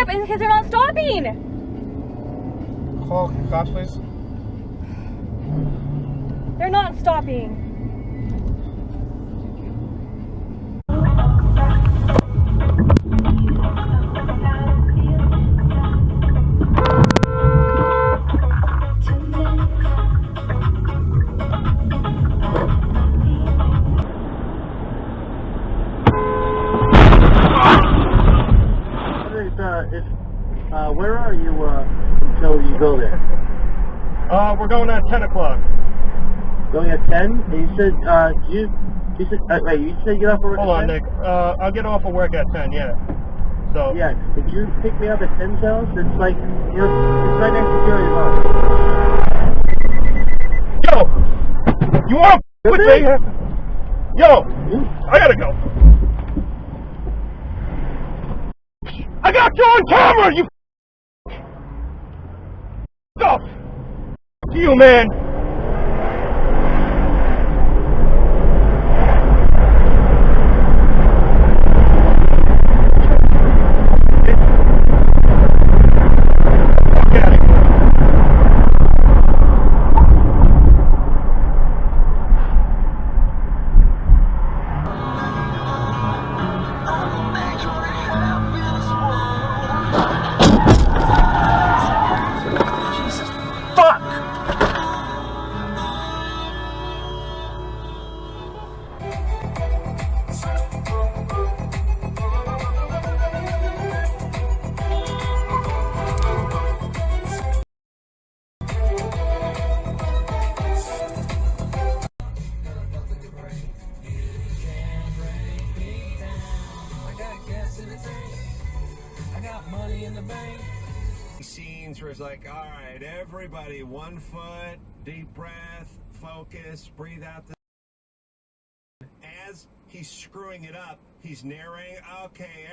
because they're not stopping. Call cops, please. They're not stopping. Where are you until you go there? We're going at 10 o'clock. Going at 10? And you said, wait, you said get off of work Hold at on, 10? Nick. I'll get off of work at 10, yeah. So. Yeah, could you pick me up at 10 cells? It's like, you know, it's right next to Jerry's house. Yo! You want to quit me? Yo! I gotta go. I got you on camera, you off. To you, man. Scenes where it's like, all right, everybody, 1 foot, deep breath, focus, breathe out the. As he's screwing it up, he's narrating. Okay,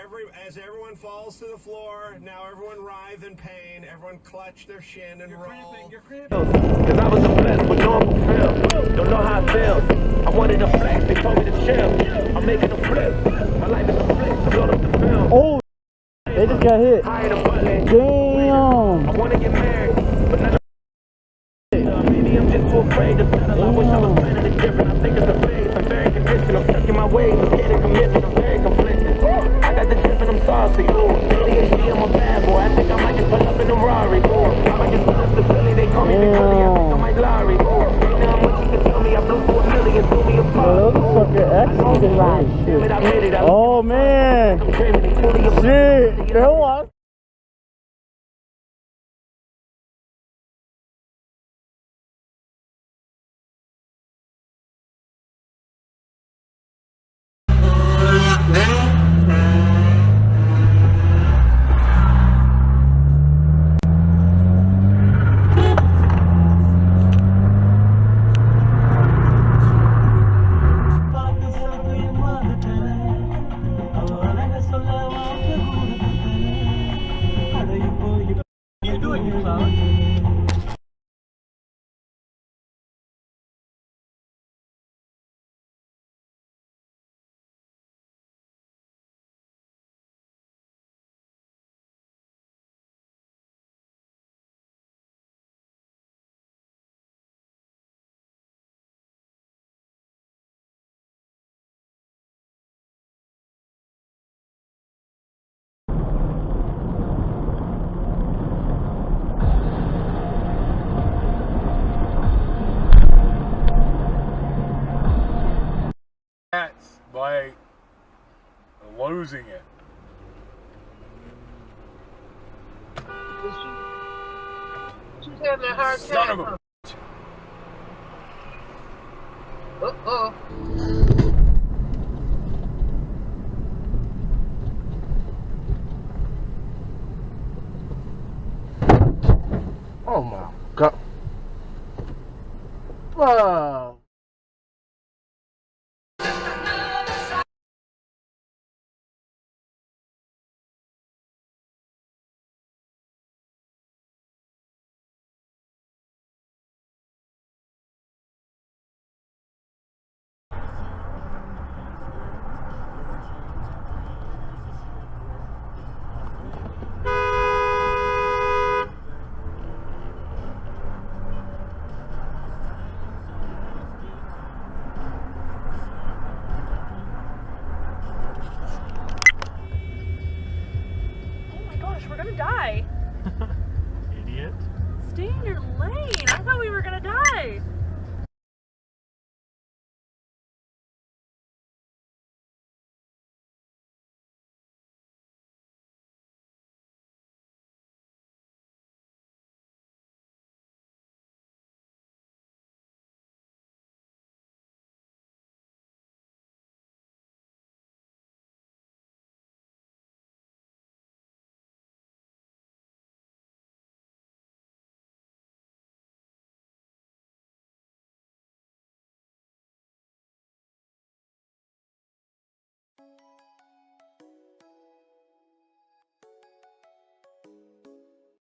as everyone falls to the floor, now everyone writhe in pain, everyone clutch their shin and roll. You're cramping. Cause I was blessed with normal feel. Don't know how it feels. I wanted to flex, they told me to chill. I'm making a flip. My life is a flip. Load up the film. Oh, they just got hit. Damn. I wanna get married, but not maybe I'm just too afraid to settle. I wish I was planning it different. I think it's a phase. I'm very conditioned. I'm stuck in my ways. I'm getting commitment. I'm very conflicted. I got the drip and I'm saucy. ADHD, I'm a bad boy. I think I might just pull up in a Rari. I might just pull up the Philly. They call me Big Philly. I think I might Larry. Ain't know how much you can tell me. I blew for $1 million. Threw me apart. Oh man. Shit. Hold on. You doing, you clown? That's by losing it. She's having a hard Son of time. a Uh-oh. Oh my god. Wow. We're gonna die. Idiot. Stay in your lane. I thought we were gonna die.